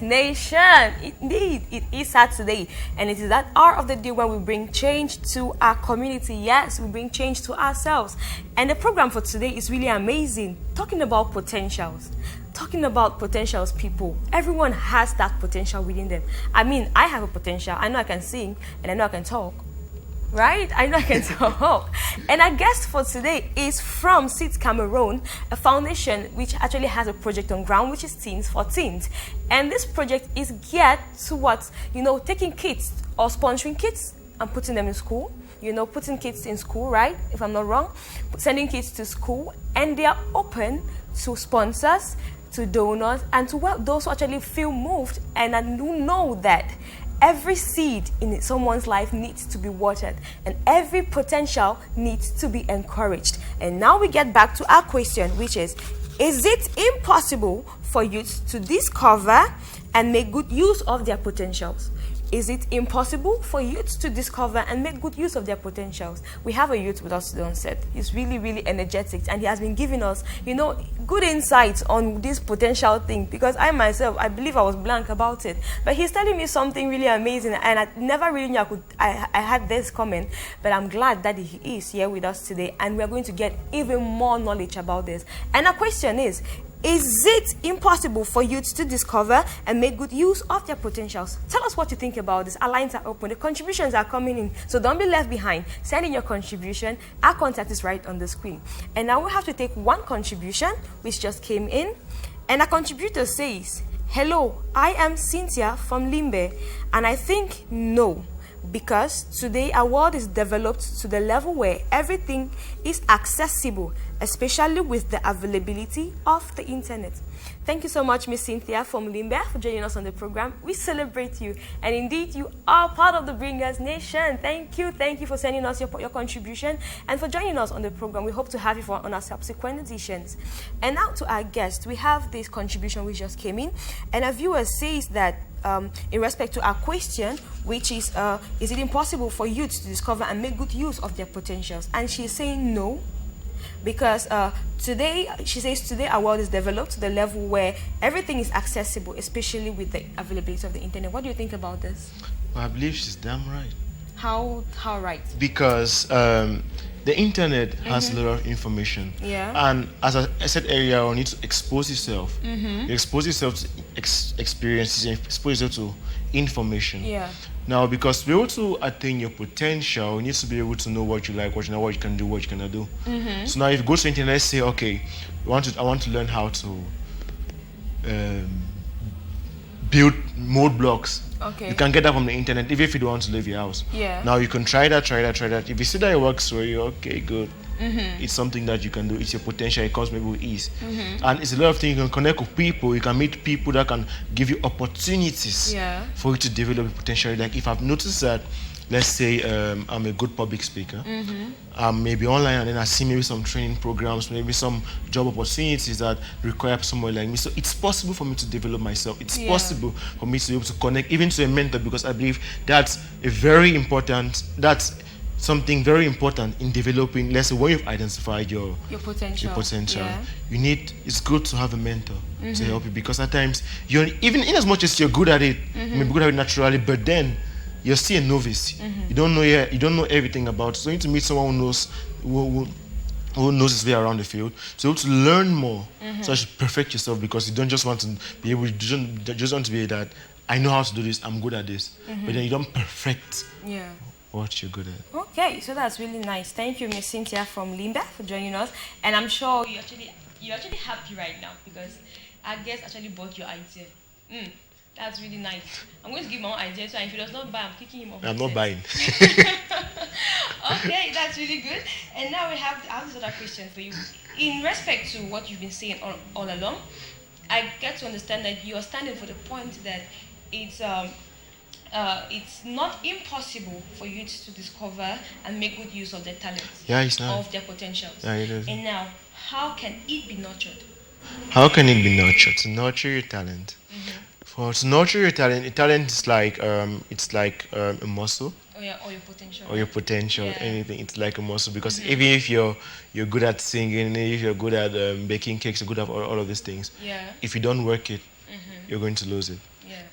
Nation, indeed, it is Saturday, and it is that hour of the day when we bring change to our community. Yes, we bring change to ourselves, and the program for today is really amazing. Talking about potentials, people. Everyone has that potential within them. I mean, I have a potential. I know I can sing, and I know I can talk. Right? I know I can talk. And our guest for today is from Seeds Cameroon, a foundation which actually has a project on ground, which is Teens for Teens. And this project is geared towards, taking kids or sponsoring kids and putting them in school. Putting kids in school, right? If I'm not wrong. Sending kids to school. And they are open to sponsors, to donors, and to those who actually feel moved and who know that every seed in someone's life needs to be watered, and every potential needs to be encouraged. And now we get back to our question, which is it impossible for youth to discover and make good use of their potentials? Is it impossible for youth to discover and make good use of their potentials? We have a youth with us today on set. He's really, really energetic, and he has been giving us, good insights on this potential thing, because I myself, I believe I was blank about it. But he's telling me something really amazing, and I never really knew I had this coming, but I'm glad that he is here with us today, and we're going to get even more knowledge about this. And our question is it impossible for youth to discover and make good use of their potentials? Tell us what you think about this. Our lines are open. The contributions are coming in, so don't be left behind. Send in your contribution. Our contact is right on the screen. And now we have to take one contribution, which just came in. And our contributor says, "Hello, I am Cynthia from Limbe, and I think no. Because today our world is developed to the level where everything is accessible, especially with the availability of the internet." Thank you so much, Miss Cynthia from Limbe, for joining us on the program. We celebrate you, and indeed you are part of the Bringers Nation. Thank you for sending us your contribution and for joining us on the program. We hope to have you on our subsequent editions. And now to our guest, we have this contribution which just came in, and a viewer says that in respect to our question, which is it impossible for youth to discover and make good use of their potentials? And she's saying no, because today our world is developed to the level where everything is accessible, especially with the availability of the internet. What do you think about this? Well, I believe she's damn right. How right? Because the internet has a lot of information. Yeah. And as I said earlier, you need to expose yourself. You expose yourself to experiences, and expose yourself to information. Yeah. Now, because to be able to attain your potential, you need to be able to know what you like, what you can do, what you cannot do. So now if you go to the internet, let's say, okay, I want to learn how to build mold blocks. Okay. You can get that from the internet, even if you don't want to leave your house. Yeah. Now you can try that. If you see that it works for you, okay, good. It's something that you can do. It's your potential. It comes maybe with ease. And it's a lot of things. You can connect with people. You can meet people that can give you opportunities for you to develop your potential. Like if I've noticed that, let's say I'm a good public speaker, maybe online, and then I see maybe some training programs, maybe some job opportunities that require someone like me. So it's possible for me to develop myself. It's possible for me to be able to connect even to a mentor, because I believe that's something very important in developing. Let's say when you've identified your potential, it's good to have a mentor to help you, because at times even in as much as you're good at it, you may be good at it naturally, but then you're still a novice. You don't know everything about it. So you need to meet someone who knows his way around the field, so you have to learn more, so you should perfect yourself, because you don't just want to be able, just want to be that I know how to do this, I'm good at this, but then you don't perfect what you're good at. Okay, so that's really nice. Thank you, Miss Cynthia from Limbe, for joining us. And I'm sure you're actually happy right now, because our guest actually bought your idea. That's really nice. I'm going to give my own idea, so if he does not buy, I'm kicking him off. I'm not buying. Okay, that's really good. And now I have this other question for you. In respect to what you've been saying all along, I get to understand that you are standing for the point that it's not impossible for youth to discover and make good use of their talents, of their potentials. Yeah, it is. And now, how can it be nurtured? How can it be nurtured? To nurture your talent. To nurture your talent, is like a muscle. Or your potential. Or your potential, anything. It's like a muscle, because even if you're good at singing, if you're good at baking cakes, you're good at all of these things. Yeah. If you don't work it, you're going to lose it.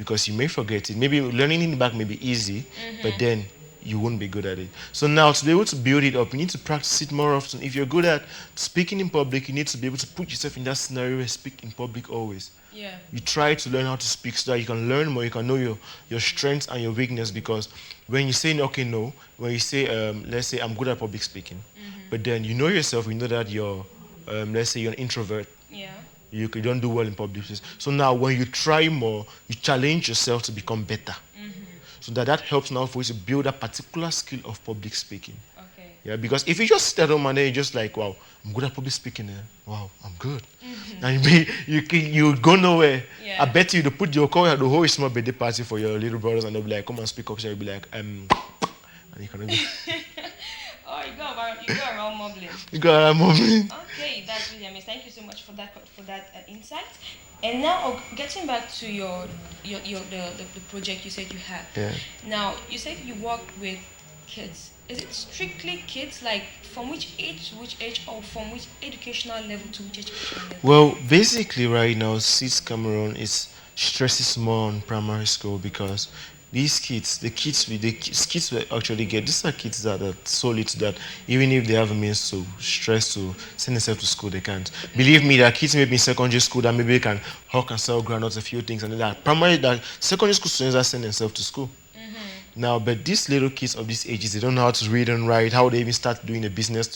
because you may forget it. Maybe learning it back may be easy, but then you won't be good at it. So now, to be able to build it up, you need to practice it more often. If you're good at speaking in public, you need to be able to put yourself in that scenario where speak in public always. Yeah. You try to learn how to speak so that you can learn more, you can know your strengths and your weakness, because when you say, okay, no, when you say, let's say, I'm good at public speaking, but then you know yourself, you know that you're, let's say you're an introvert. Yeah. You don't do well in public places. So now when you try more, you challenge yourself to become better. So that helps now for you to build a particular skill of public speaking. Okay. Yeah, because if you just sit at home and then you're just like, wow, I'm good at public speaking. Wow, I'm good. And you go nowhere. Yeah. I bet you to put your call at the whole small birthday party for your little brothers, and they'll be like, come and speak up. So you'll be like, and you cannot be. Oh, you go around mumbling. You go around mumbling. Okay, that's really amazing. Thank you so much for that insight. And now, getting back to the project you said you had. Yeah. Now, you said you work with kids. Is it strictly kids, like from which age, or from which educational level to which educational level? Well, basically right now, Seeds Cameroon stresses more on primary school, because these kids, the kids we actually get, these are kids that are so little that even if they have a means to stress to send themselves to school, they can't. Believe me, there are kids maybe in secondary school that maybe can hawk and sell groundnuts, a few things, and that secondary school students that send themselves to school. Now, but these little kids of these ages, they don't know how to read and write, how they even start doing a business,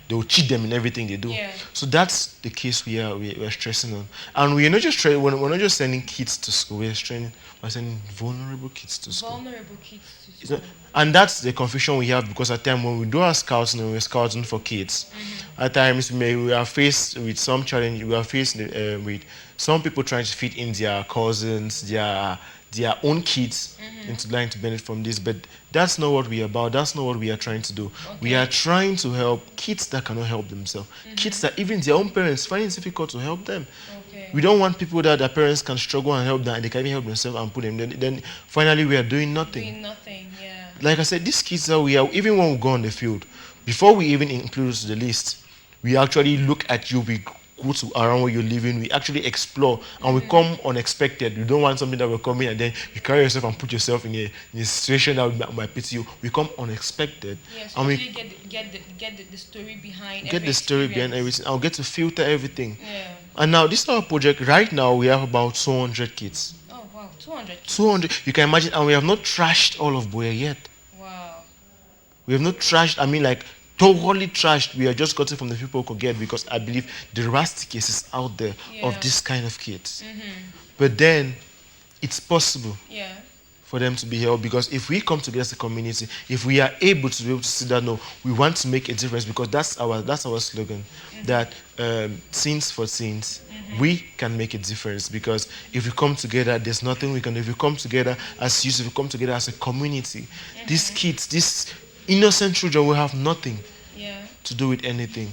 they'll cheat them in everything they do. Yeah. So that's the case we're stressing on. And we're not just sending kids to school, we're sending vulnerable kids to school. Vulnerable kids to school. And that's the confusion we have, because at times when we do our scouting, and we're scouting for kids, at times we are faced with some challenge. We are faced with some people trying to fit in their cousins, their own kids into line to benefit from this, but that's not what we're about. That's not what we are trying to do. Okay. We are trying to help kids that cannot help themselves, kids that even their own parents find it difficult to help them. Okay. We don't want people that their parents can struggle and help them, and they can't even help themselves and put them. Then finally we are doing nothing. Doing nothing, yeah. Like I said, these kids that we are, even when we go on the field, before we even include the list, we actually look at you. We go to around where you're living, we actually explore, and we come unexpected. We don't want something that will come in and then you carry yourself and put yourself in a situation that might pity you. We come unexpected. Yes, and we get the story behind everything. I'll get to filter everything. Yeah. And now this is our project. Right now we have about 200 kids. Oh wow, 200 kids. 200. You can imagine, and we have not trashed all of Boya yet. Wow. We have not trashed, totally trashed. We are just gotten from the people who could get, because I believe the rusty cases out there of this kind of kids. But then it's possible for them to be helped, because if we come together as a community, if we are able to see that, no, we want to make a difference, because that's our slogan, that scenes for scenes, we can make a difference. Because if we come together, there's nothing we can do. If we come together as youth, if we come together as a community, these kids, these innocent children will have nothing to do with anything.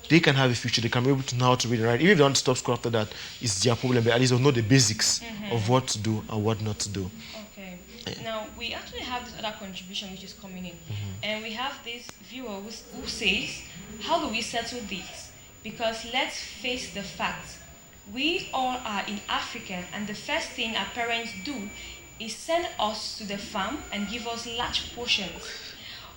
They can have a future. They can be able to know how to read and write. Even if they don't stop school after that, it's their problem. But at least they'll know the basics of what to do and what not to do. Okay. Now, we actually have this other contribution which is coming in. And we have this viewer who says, how do we settle this? Because let's face the facts. We all are in Africa, and the first thing our parents do is send us to the farm and give us large portions.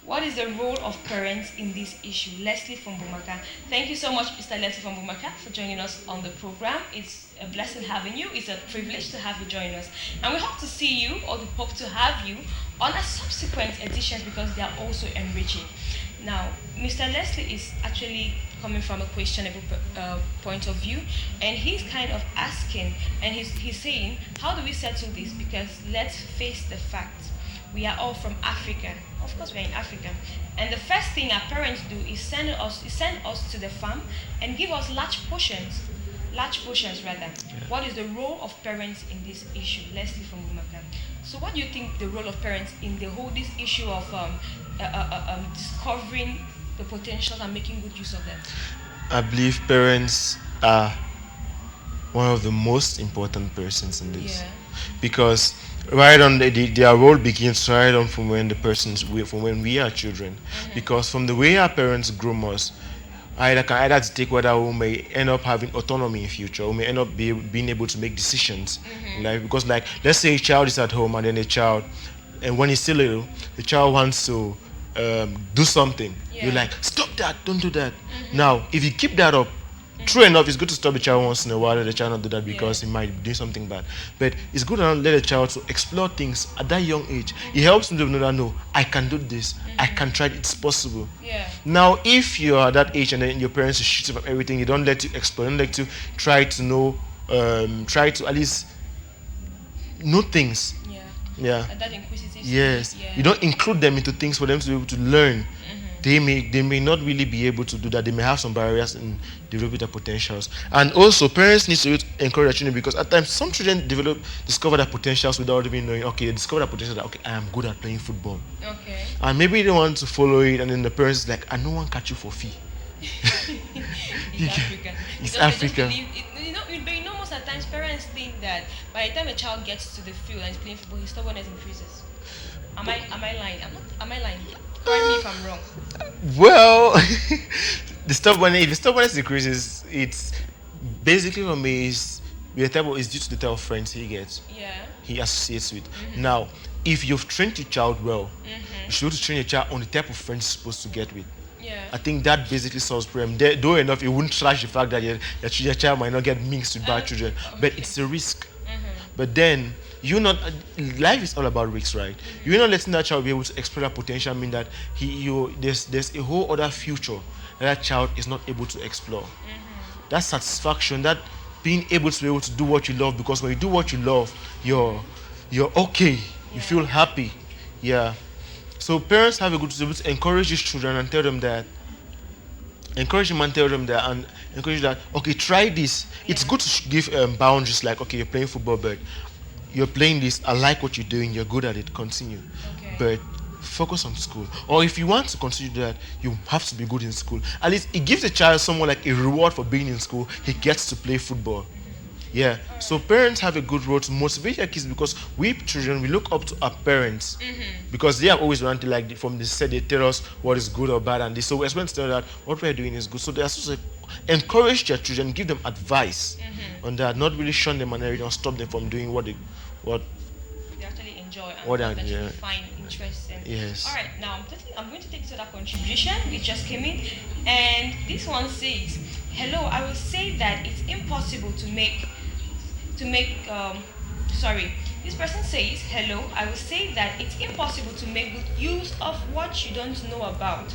What is the role of parents in this issue? Leslie from Bumaka. Thank you so much, Mr. Leslie from Bumaka, for joining us on the program. It's a blessing having you. It's a privilege to have you join us. And we hope to see you, or we hope to have you on a subsequent editions, because they are also enriching. Now, Mr. Leslie is actually coming from a questionable point of view, and he's kind of asking, and he's saying, how do we settle this? Because let's face the facts. We are all from Africa. Of course, we're in Africa. And the first thing our parents do is send us to the farm and give us large portions. What is the role of parents in this issue? Leslie from Bumaka. So what do you think the role of parents in this issue of discovering the potentials and making good use of them? I believe parents are one of the most important persons in this. Yeah. Because right on their role begins right on from when we are children. Because from the way our parents groom us, either to take whether we may end up having autonomy in future, we may end up being able to make decisions. Like, because like, let's say a child is at home and then and when he's still little, the child wants to do something. You're like, stop that, don't do that. Now, if you keep that up, true enough, it's good to stop the child once in a while, let the child not do that because he might do something bad. But it's good to let the child to explore things at that young age. It helps them to know that, no, I can do this. I can try it. It's possible. Now, if you are that age and then your parents are shooting from everything, you don't let you explore, don't let you try to know, try to at least know things. And that inquisitive yes. You don't include them into things for them to be able to learn. They may not really be able to do that. They may have some barriers in developing their potentials. And also, parents need to encourage their children, because at times some children discover their potentials without even knowing. Okay, they discover their potential that, okay, I am good at playing football. And maybe they want to follow it, and then the parents is like, no one catch you for fee. It's Africa. You know, most of the times parents think that by the time a child gets to the field and is playing football, his stubbornness increases. Am I lying? Am I lying? Correct me if I'm wrong. Well, if the stubbornness increases, it's basically for me is due to the type of friends he gets. He associates with. Now, if you've trained your child well, you should train your child on the type of friends you're supposed to get with. I think that basically solves the problem. Though enough, it wouldn't trash the fact that your child might not get mixed with bad children, but it's a risk. But then, life is all about risks, right? You're not letting that child be able to explore that potential. I mean that there's a whole other future that child is not able to explore. That satisfaction, that being able to do what you love, because when you do what you love, you're okay. You feel happy. So parents have a good to encourage these children and tell them that. Encourage them and tell them that, and encourage that, okay, try this. It's good to give boundaries, like, okay, you're playing football, but you're playing this, I like what you're doing, you're good at it, continue. But focus on school. Or if you want to continue that, you have to be good in school. At least it gives a child someone like a reward for being in school. He gets to play football. So parents have a good role to motivate their kids, because we children, we look up to our parents because they have always wanted, like, from the set, they tell us what is good or bad, and so we expect to tell that what we're doing is good. So they are supposed to encourage their children, give them advice on that, not really shun them and everything, or stop them from doing what they actually enjoy and what they find interesting. All right, now I'm going to take to that contribution which just came in, and this one says, hello, I will say that it's impossible this person says, hello, I will say that it's impossible to make good use of what you don't know about.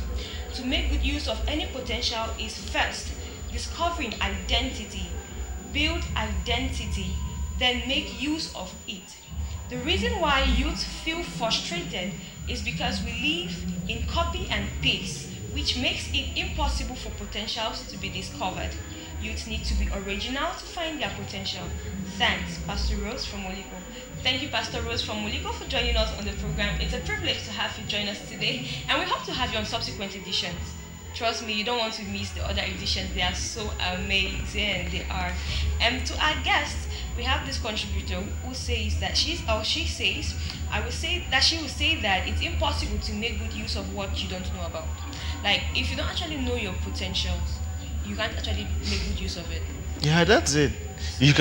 To make good use of any potential is first discovering identity, build identity, then make use of it. The reason why youth feel frustrated is because we live in copy and paste, which makes it impossible for potentials to be discovered. Youth need to be original to find their potential. Thanks, Pastor Rose from Moliko. Thank you, Pastor Rose from Moliko, for joining us on the program. It's a privilege to have you join us today, and we hope to have you on subsequent editions. Trust me, you don't want to miss the other editions. They are so amazing. They are. And to our guests, we have this contributor who says that she will say that it's impossible to make good use of what you don't know about. Like, if you don't actually know your potentials, you can't actually make good use of it. That's it. You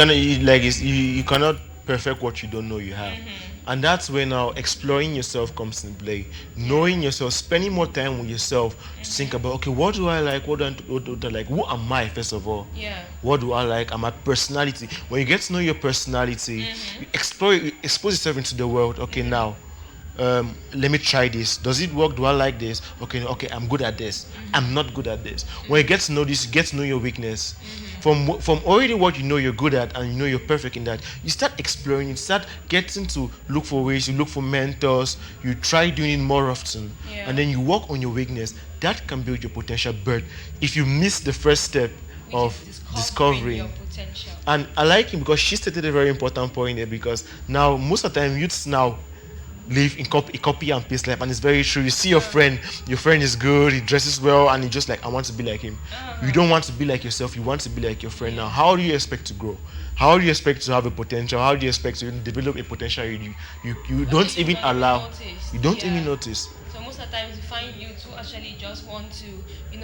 cannot perfect what you don't know you have. And that's where now exploring yourself comes into play. Knowing yourself, spending more time with yourself to think about, okay, what do I like? What do I like? Who am I, first of all? What do I like? And my personality. When you get to know your personality, you expose yourself into the world. Okay, now, let me try this. Does it work? Do I like this? Okay, I'm good at this. I'm not good at this. When you get to know this, you get to know your weakness. From already what you know you're good at and you know you're perfect in that, you start exploring, you start getting to look for ways, you look for mentors, you try doing it more often, and then you work on your weakness. That can build your potential. But if you miss the first step of discovering your potential. And I like him because she stated a very important point there, because now most of the time youths now live in copy and paste life, and it's very true. You see your friend is good, he dresses well, and you just like, I want to be like him. You don't want to be like yourself, you want to be like your friend. Now, how do you expect to grow? How do you expect to have a potential? How do you expect to develop a potential you don't even allow? You don't even notice. So most of the times you find youths who actually just want to,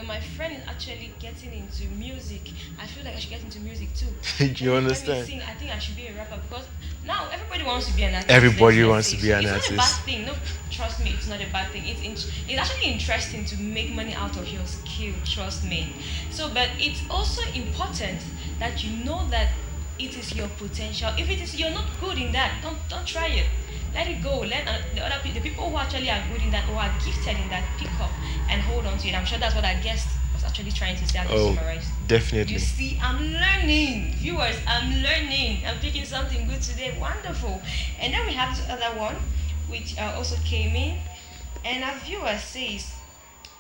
my friend is actually getting into music. I feel like I should get into music too. You understand? Sing, I think I should be a rapper because now everybody wants to be an artist. Everybody wants to be an artist. It's not a bad thing. No, trust me, it's not a bad thing. It's actually interesting to make money out of your skill. Trust me. So, but it's also important that you know that it is your potential. If it is you're not good in that, don't try it. Let it go. Let the people who actually are good in that, who are gifted in that, pick up and hold on to it. I'm sure that's what our guest was actually trying to say. I'll just summarize. Definitely. You see, I'm learning. Viewers, I'm learning. I'm picking something good today. Wonderful. And then we have the other one, which also came in. And our viewer says,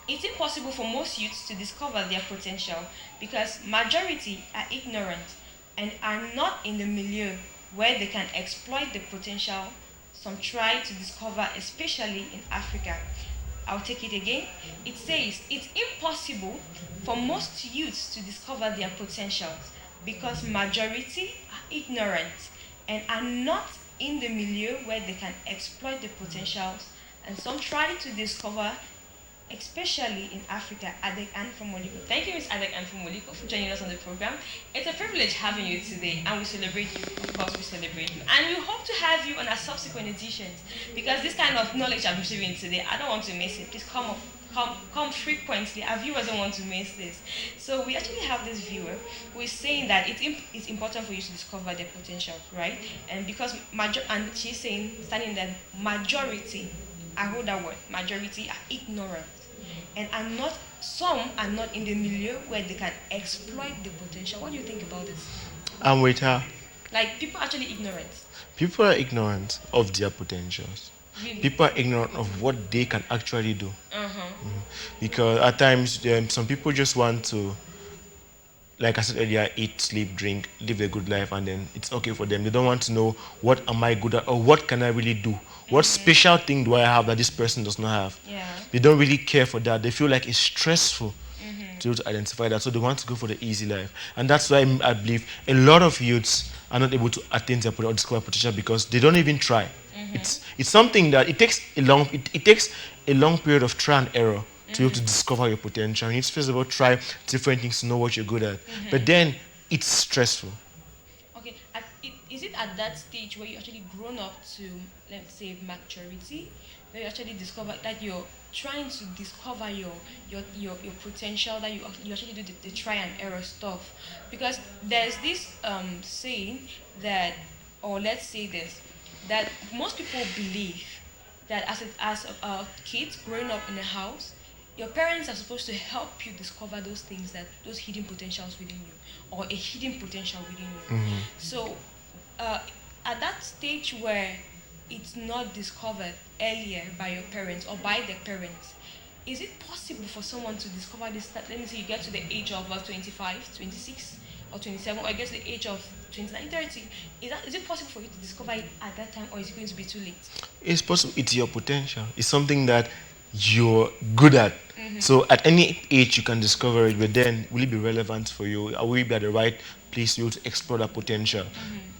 it's impossible for most youths to discover their potential because majority are ignorant and are not in the milieu where they can exploit the potential some try to discover, especially in Africa. I'll take it again. It says it's impossible for most youths to discover their potentials because majority are ignorant and are not in the milieu where they can exploit the potentials, and some try to discover, especially in Africa. Adek Anne from Moliko. Thank you, Ms. Adek Anne from Moliko, for joining us on the program. It's a privilege having you today, and we celebrate you. Of course, we celebrate you. And we hope to have you on our subsequent editions, because this kind of knowledge I'm receiving today, I don't want to miss it. Please come frequently. Our viewers don't want to miss this. So we actually have this viewer who is saying that it's important for you to discover their potential, right? And because and she's saying, standing there, majority, I hold that word, majority are ignorant and some are not in the milieu where they can exploit the potential. What do you think about this? I'm with her. Like, people are actually ignorant. People are ignorant of their potentials. Really? People are ignorant of what they can actually do. Because at times, some people just want to, like I said earlier, eat, sleep, drink, live a good life, and then it's okay for them. They don't want to know, what am I good at, or what can I really do? What special thing do I have that this person does not have? Yeah. They don't really care for that. They feel like it's stressful to identify that, so they want to go for the easy life. And that's why I believe a lot of youths are not able to attain their potential or discover potential because they don't even try. It's something that it takes a long period of trial and error to be able to discover your potential. You need to first of all try different things to know what you're good at. But then it's stressful. Okay, is it at that stage where you actually grown up to, let's say, maturity, where you actually discover that you're trying to discover your potential, that you actually do the try and error stuff? Because there's this saying that, or let's say this, that most people believe that as a kid growing up in a house, your parents are supposed to help you discover those things, those hidden potentials within you, or a hidden potential within you. So at that stage where it's not discovered earlier by your parents or by their parents, is it possible for someone to discover this? Let me say you get to the age of 25, 26, or 27, or I guess the age of 29, 30. Is it possible for you to discover it at that time, or is it going to be too late? It's possible. It's your potential. It's something that you're good at. So at any age you can discover it, but then will it be relevant for you? Will you be at the right place to explore that potential?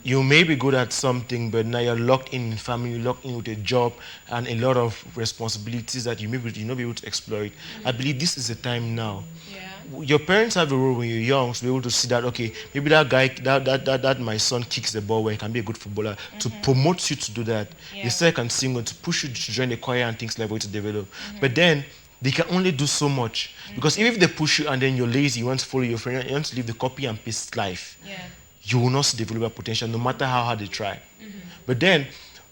You may be good at something, but now you're locked in family, you're locked in with a job and a lot of responsibilities that you may not be able to explore it. I believe this is the time now. Your parents have a role when you're young to be able to see that, okay, maybe that guy, that my son kicks the ball where he can be a good footballer, to promote you to do that. The second single, to push you to join the choir and things like that to develop. But then they can only do so much. Because if they push you and then you're lazy, you want to follow your friend, you want to live the copy and paste life, you will not develop a potential no matter how hard they try. But then,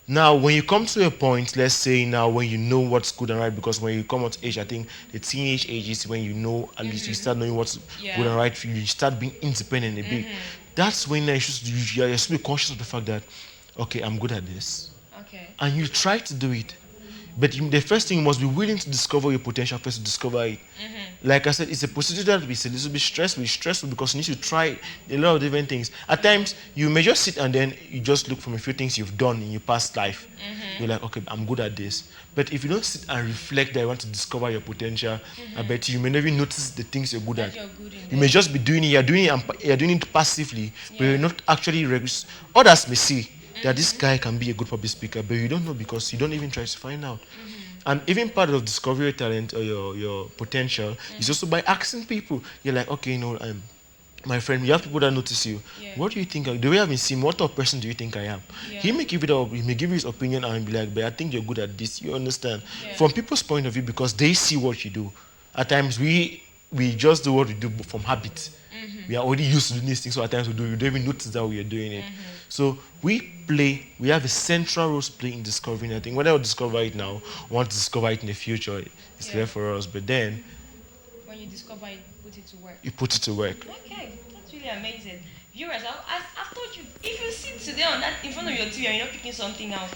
now when you come to a point, let's say now when you know what's good and right, because when you come out of age, I think the teenage age is when you know, at least you start knowing what's good and right for you, you start being independent a bit. That's when you should be conscious of the fact that, okay, I'm good at this. And you try to do it. But the first thing, you must be willing to discover your potential first, to discover it. Like I said, it's a procedure that is a little bit stressful because you need to try a lot of different things. At times, you may just sit and then you just look from a few things you've done in your past life. You're like, okay, I'm good at this. But if you don't sit and reflect that you want to discover your potential, I bet you may never notice the things you're good at. You may just be doing it, you're doing it passively, but you're not actually others may see that this guy can be a good public speaker, but you don't know because you don't even try to find out. And even part of discovering your talent or your potential is also by asking people. You're like, okay, my friend, you have people that notice you. Yeah. What do you think? The way I've been seen, what type of person do you think I am? Yeah. He may give it up, he may give his opinion and be like, but I think you're good at this. You understand? Yeah. From people's point of view, because they see what you do. At times we just do what we do from habit. We are already used to doing these things, so at times we don't even notice that we are doing it. So we have a central role to play in discovering anything. Whether we discover it now, or want to discover it in the future, it's there for us. But then, when you discover it, put it to work. You put it to work. Okay, that's really amazing. Viewers, I've told you, if you sit today in front of your TV and you're not picking something out,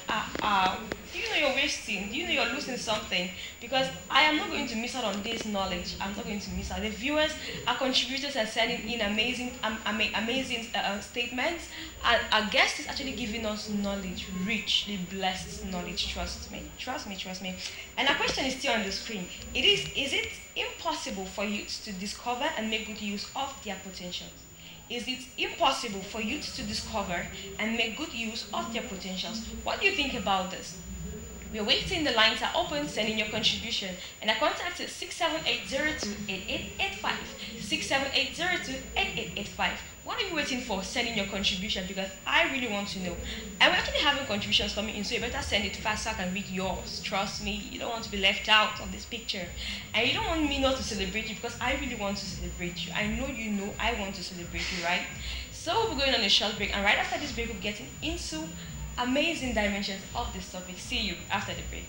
do you know you're wasting? Do you know you're losing something? Because I am not going to miss out on this knowledge. I'm not going to miss out. The viewers, our contributors are sending in amazing statements. And our guest is actually giving us knowledge, richly blessed knowledge. Trust me. And our question is still on the screen. Is it impossible for youths to discover and make good use of their potentials? Is it impossible for youth to discover and make good use of their potentials? What do you think about this? We're waiting. The lines are open. Send in your contribution. And our contact is 678028885. 678028885. What are you waiting for? Send in your contribution, because I really want to know. And we're actually having contributions coming in, so you better send it fast so I can read yours. Trust me, you don't want to be left out of this picture. And you don't want me not to celebrate you, because I really want to celebrate you. I know you know I want to celebrate you, right? So we're going on a short break, and right after this break, we're getting into amazing dimensions of this topic. See you after the break.